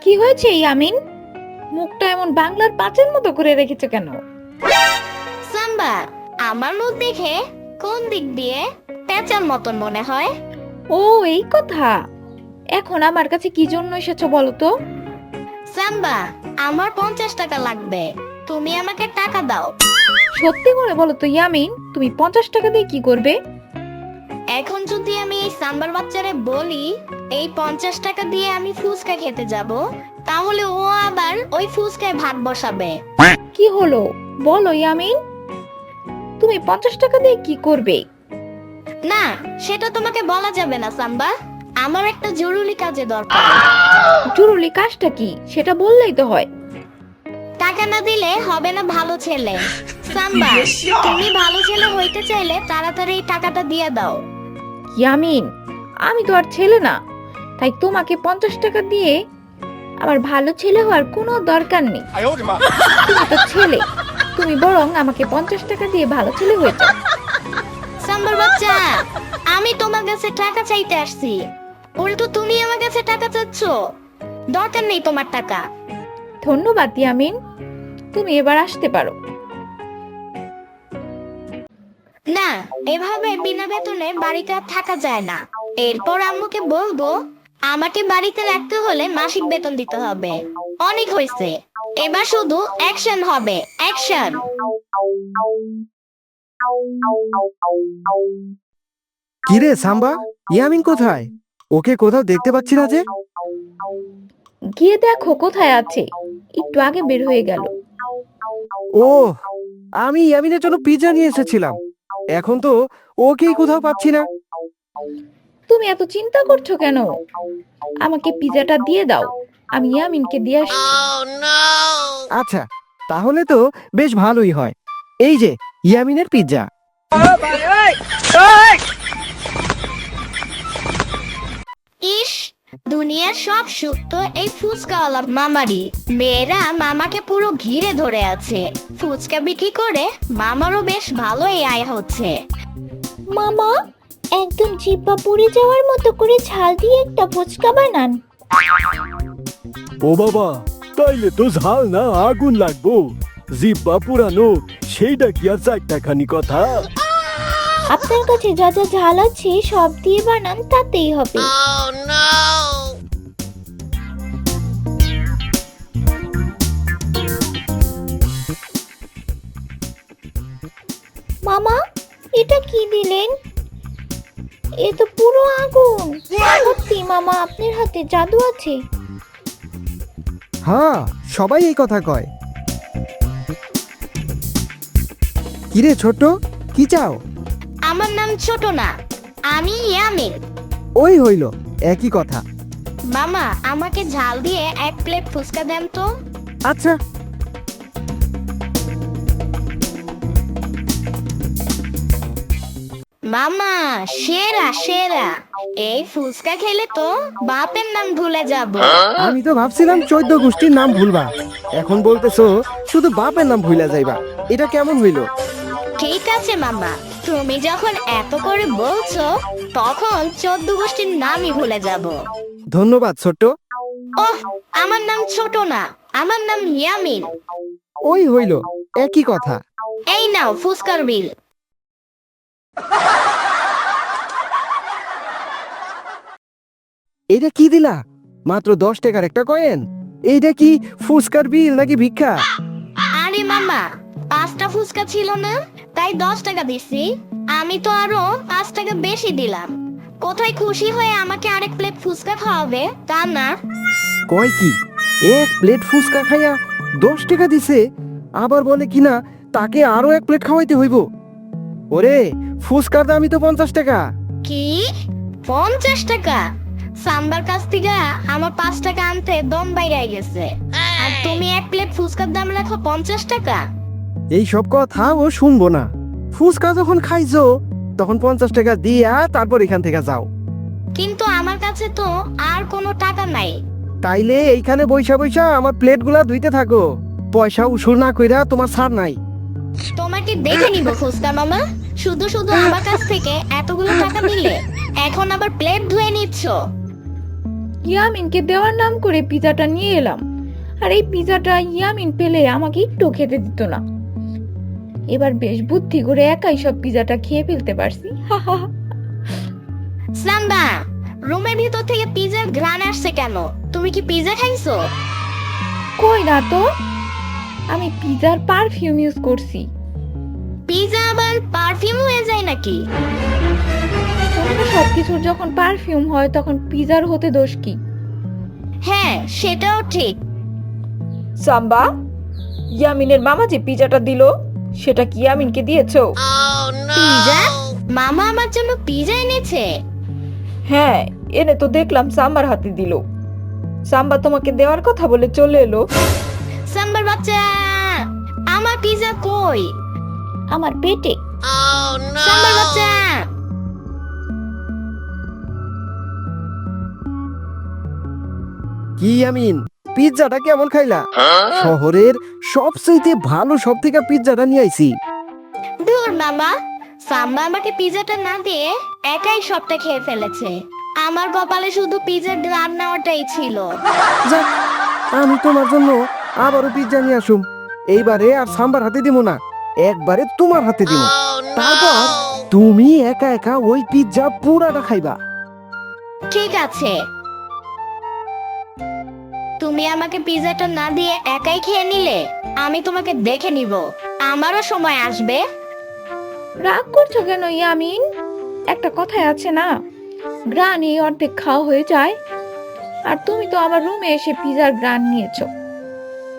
কি হয়েছে ইয়ামিন? মুখটা এমন বাংলার পাঁচের মতো করে রেখেছো কেন? সাম্বা, আমার মুখ দেখে কোন দিক দিয়ে পেঁচার মতন মনে হয়? ও এই কথা। এখন আমার কাছে কি জন্য এসেছো বলো তো? সাম্বা, আমার 50 টাকা লাগবে, তুমি আমাকে টাকা দাও। সত্যি করে বলো তো ইয়ামিন, তুমি 50 টাকা দিয়ে কি করবে? এখন যদি আমি এই সাম্বার বাচ্চারে বলি এই 50 টাকা দিয়ে আমি ফুচকা খেতে যাব, তাহলে ও আবার ওই ফুচকায় ভাত বসাবে। কি হলো বলো ইয়ামিন, তুমি 50 টাকা দিয়ে কি করবে? না, সেটা তোমাকে বলা যাবে না সাম্বা, আমার একটা জরুরি কাজে দরকার। জরুরি কাজটা কি সেটা বললেই তো হয়। টাকা না দিলে হবে না ভালো ছেলে। সাম্বা, তুমি ভালো ছেলে হইতে চাইলে তাড়াতাড়ি এই টাকাটা দিয়ে দাও। ইয়ামিন, আমি তো আর ছেলে না, তাই তোমাকে 50 টাকা দিয়ে আমার ভালো ছেলে হওয়ার কোনো দরকার নেই। তুমি তো ছেলে, তুমি বরং আমাকে 50 টাকা দিয়ে ভালো ছেলে হয়ে যাও। সাম্বার বাচ্চা, আমি তোমার কাছে টাকা চাইতে আসছি, উল্টো তুমি আমার কাছে টাকা চাচ্ছ। দরকার নেই তোমার টাকা। ধন্যবাদ ইয়ামিন, তুমি এবার আসতে পারো। না, এভাবে বিনা বেতনে বাড়িতে আর থাকা যায় না। এরপর আম্মুকে বলবো আমাকে বাড়িতে রাখতে হলে মাসিক বেতন দিতে হবে। অনেক হয়েছে, এবার শুধু অ্যাকশন হবে, অ্যাকশন। কিরে সাম্বা, ইয়ামিন কোথায়? ওকে কোথাও দেখতে পাচ্ছি না যে। গিয়ে দেখো কোথায় আছে, একটু আগে বের হয়ে গেল। ও, আমি ইয়ামিনের জন্য পিৎজা নিয়ে এসেছিলাম, এখন তো ওকেই কোথাও পাচ্ছি না। তুমি এত চিন্তা করছো কেন? আমাকে পিজাটা দিয়ে দাও, আমি ইয়ামিনকে দিয়ে আসছি। আচ্ছা, তাহলে তো বেশ ভালোই হয়। এই যে ইয়ামিনের পিৎজা। ইস, দুনিয়ার সব সুখ তো এই ফুচকাওয়ালা মামারই। মেয়েরা মামাকে পুরো ঘিরে ধরে আছে। ফুচকা বিক্রি করে মামারও বেশ ভালোই আয় হচ্ছে। মামা, একদম জিহ্বা পুড়ে যাওয়ার মতো করে ঝাল দিয়ে একটা ফুচকা বানান। ও বাবা, তাইলে তো ঝাল না আগুন লাগবো। জিব্বা পুরানো, সেইটা কি আর চারটাখানি কথা? আপনার কাছে যা যা ঝাল আছে সব দিয়ে বানান, তাতেই হবে। মামা, এটা কি দিলেন? এ তো পুরো আগুন। সত্যি মামা, আপনার হাতে জাদু আছে। হ্যাঁ, সবাই এই কথা কয়। কিরে ছোট, কি চাও? আমার নাম ছোট না, আমি ইয়ামিন। ওই হইল, একই কথা। মামা, আমাকে ঝাল দিয়ে 1 প্লেট ফুচকা দেন তো। আচ্ছা। মামা, সেরা সেরা। এই ফুচকা খেলে তো বাপের নাম ভুলে যাব। আমি তো ভাবছিলাম 14 গোষ্ঠীর নাম ভুলবা, এখন বলতেছো শুধু বাপের নাম ভুলা যাইবা। এটা কেমন হইল? ঠিক আছে মামা, তুমি যখন এত করে বলছো তখন 14 গোষ্ঠীর নামই ভুলে যাব। ধন্যবাদ ছোট্ট। ওহ, আমার নাম ছোট না, আমার নাম ইয়ামিন। ওই হইল, একই কথা। এই নাও ফুচকার বিল। এটা কি দিলা? মাত্র 10 টাকার একটা কয়েন। এইটা কি ফুচকার বিল নাকি ভিক্ষা? আরে মামা, 5টা ফুচকা ছিল না, তাই 10 টাকা দিছি। আমি তো আরো 5 টাকা বেশি দিলাম। কোথায় খুশি হয়ে আমাকে আরেক প্লেট ফুচকা খাওয়াবে তা না। কয় কি, 1 প্লেট ফুচকা খাইয়া 10 টাকা দিছে, আবার বলে কিনা তাকে আরো 1 প্লেট খাওয়াইতে হইব। ওরে, ফুচকার দামই তো 50 টাকা। কি 50 টাকা? সাম্বার কাছ থেকে আমার 5 টাকা আনতে দম বাইরে গেছে, আর তুমি 1 প্লেট ফুচকার দাম রাখো 50 টাকা? এই সব কথা ও শুনবো না। ফুচকা যখন খাইছো তখন 50 টাকা দিয়া তারপর এখান থেকে যাও। কিন্তু আমার কাছে তো আর কোনো টাকা নাই। তাইলে এইখানে বইসা বইসা আমার প্লেটগুলা ধুইতে থাকো। পয়সা উসুল না কইরা তোমার ছাড় নাই। তোমাকে দেখে নিব ফুচকা মামা, শুধু শুধু আমার কাছ থেকে এতগুলো টাকা নিলে এখন আবার প্লেট ধুয়ে নিচ্ছ। ইয়ামিনকে দেওয়ার নাম করে পিজাটা নিয়ে এলাম, আর এই পিজাটা ইয়ামিন পেলে আমাকে একটু খেতে দিত না। এবার বেশ বুদ্ধি করে একাই সব পিজাটা খেয়ে ফেলতে পারছি। সাম্বা, রুমের ভিতর থেকে পিজার ঘ্রাণ আসছে কেন? তুমি কি পিজা খাইছো? কই না তো, আমি পিজার পারফিউম ইউজ করছি। পিজা আবার পারফিউম হয়ে যায় নাকি? সবকিছুর যখন পারফিউম হয় তখন পিজার হতে দোষ কি? হ্যাঁ, সেটাও ঠিক। সাম্বা, ইয়ামিনের মামা যে পিজাটা দিল সেটা কি ইয়ামিনকে দিয়েছো? পিজা? মামা আমার জন্য পিজা এনেছে? হ্যাঁ, এনে তো দেখলাম সাম্বার হাতে দিল। সাম্বা তোমাকে দেওয়ার কথা বলে চলে এলো। সাম্বার বাচ্চা, আমার পিজা কই? আমার পেটে। সাম্বার বাচ্চা, কি ইয়ামিন, পিৎজাটা কেমন খাইলা? শহরের সবচেয়ে ভালো সব থেকে পিৎজাটা নিয়ে আইছি। দূর মামা, সাম্বা আমাকে পিজাটা না দিয়ে একাই সবটা খেয়ে ফেলেছে। আমার কপালে শুধু পিজার গ্রান নেওয়াটাই ছিল। যাক, আমি তোমার জন্য আবারও পিৎজা নিয়ে আসুম। এইবারে আর সাম্বার হাতে দিব না, একবারে তোমার হাতে দিব। তারপর তুমি একা একা ওই পিৎজা পুরাটা খাইবা। ঠিক আছে, তুমি আমাকে পিজাটা না দিয়ে একাই খেয়ে নিলে আমি তোমাকে দেখে নিব। আমারও সময় আসবে। রাগ করছো কেন ইয়ামিন? একটা কথাই আছে না, গ্রানই অর্ধেক খাওয়া হয়ে যায়। আর তুমি তো আমার রুমে এসে পিজার গ্রান নিয়েছো,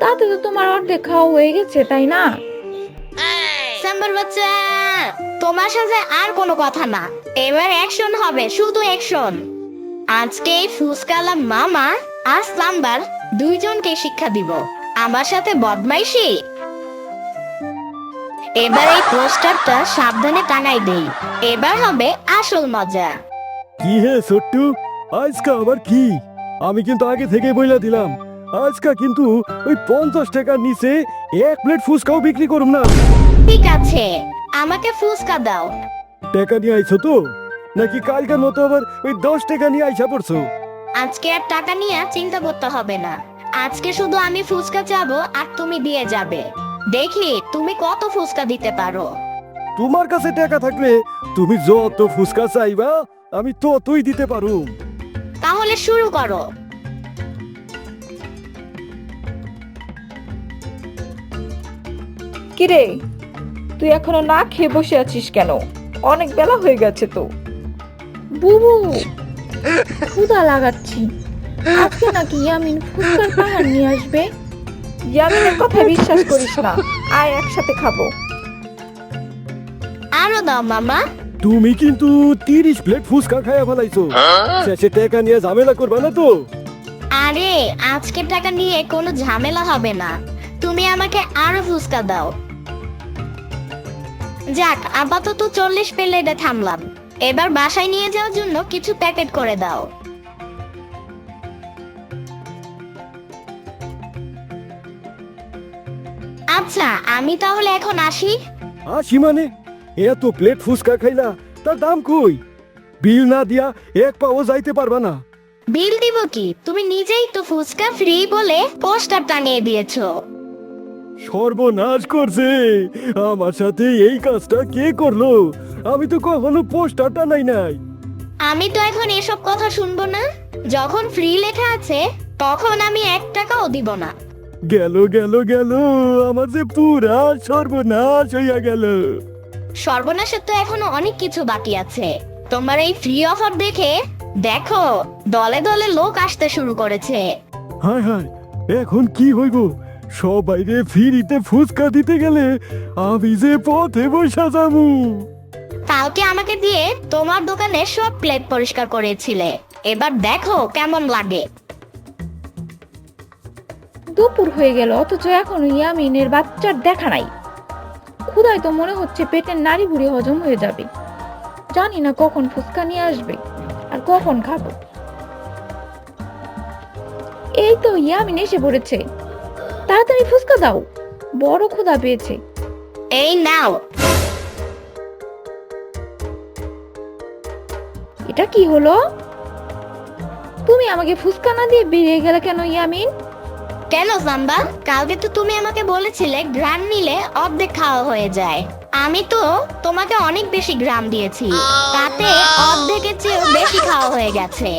তাতে তো তোমার অর্ধেক খাওয়া হয়ে গেছে, তাই না? সাম্বার বাচ্চা, তোমার সাথে আর কোনো কথা না। এবার অ্যাকশন হবে, শুধু অ্যাকশন। আজকে এই ফুসকালা মামা আর সাম্বার দুইজনকে শিক্ষা দিব আমার সাথে বদমাইশি। এবার এই পোস্টারটা সাবধানে টাঙাই দেই, এবার হবে আসল মজা। কি হে ছোট্টু, আজকা আবার কি? আমি কিন্তু আগে থেকে বইলা দিলাম, আজকা কিন্তু ওই 50 টাকার নিচে এক প্লেট ফুচকাও বিক্রি করুম না। ঠিক আছে, আমাকে ফুসকা দাও। টাকা নিয়ে আইছো তো, নাকি কালকার মতো আবার ওই 10 টাকা নিয়ে আইসা পড়ছো? আজকে আর টাকা নিয়ে চিন্তা করতে হবে না। আজকে শুধু আমি ফুচকা চাবো আর তুমি দিয়ে যাবে। দেখি তুমি কত ফুচকা দিতে পারো। তোমার কাছে টাকা থাকলে তুমি যত ফুচকা চাইবা আমি ততই দিতে পারো। তাহলে শুরু করো। কিরে, তুই এখনো না খেয়ে বসে আছিস কেন? অনেক বেলা হয়ে গেছে তো। বুবু, ক্ষুধা লাগাচ্ছি। আজকে নাকি ইয়ামিন ফুচকার পাহাড় নিয়ে আসবে। ইয়ামিনের কথা বিশ্বাস করিস না, আয় একসাথে খাবো। আরো দাও মামা। তুমি কিন্তু 30 প্লেট ফুচকা খাইয়া ফেলাইছো। শেষে টাকা নিয়ে ঝামেলা করবা না তো? আরে আজকে টাকা নিয়ে কোনো ঝামেলা হবে না, তুমি আমাকে আরো ফুচকা দাও। যাক, আপাতত 40 প্লেটে থামলাম। এবার বাসায় নিয়ে যাওয়ার জন্য কিছু প্যাকেট করে দাও। আচ্ছা, আমি তাহলে এখন আসি। আসি মানে? এত প্লেট ফুচকা খাইলা, তার দাম কই? বিল না দিয়া এক পাও যাইতে পারবা না। বিল দিব কি? তুমি নিজেই তো ফুচকা ফ্রি বলে পোস্টার টানিয়ে দিয়েছো। সর্বনাশ করছে, আমার সাথে এই কাজটা কে করলো? আমি তো কখনো পোস্টার টানাই নাই। আমি তো এখন এসব কথা শুনবো না। যখন ফ্রি লেখা আছে তখন আমি 1 টাকাও দিব না। গেল গেল গেল, আমার যে পুরা সর্বনাশ হইয়া গেল। সর্বনাশের তো এখনো অনেক কিছু বাকি আছে। তোমার এই ফ্রি অফার দেখে দেখো দলে দলে লোক আসতে শুরু করেছে। হায় হায়, এখন কি হইব? সবাইরে ফ্রিতে ফুচকা দিতে গেলে আমি যে পথে বসা যাবো। কালকে আমাকে দিয়ে তোমার দোকানে সব প্লেট পরিষ্কার করেছিলে, এবার দেখো কেমন লাগে। দুপুর হয়ে গেল অথচ এখনো ইয়ামিনের বাচ্চার দেখা নাই। ক্ষুধায় তো মনে হচ্ছে পেটের নাড়ি ভুড়ি হজম হয়ে যাবে। জানি না কখন ফুচকা নিয়ে আসবে আর কখন খাবো। এই তো ইয়ামিন এসে পড়েছে, তাড়াতাড়ি ফুচকা দাও, বড় ক্ষুধা পেয়েছে। এই নাও। এটা কি হলো? তুমি তুমি আমাকে ফুসকা না দিয়ে বেরিয়ে গেলে কেন ইয়ামিন? কেন সাম্বা? কালকে তো তুমি আমাকে বলেছিলে গ্রাম নিলে অর্ধেক খাওয়া হয়ে যায়। আমি তো তোমাকে অনেক বেশি গ্রাম দিয়েছি, তাতে অর্ধেকের চেয়েও বেশি খাওয়া হয়ে গেছে।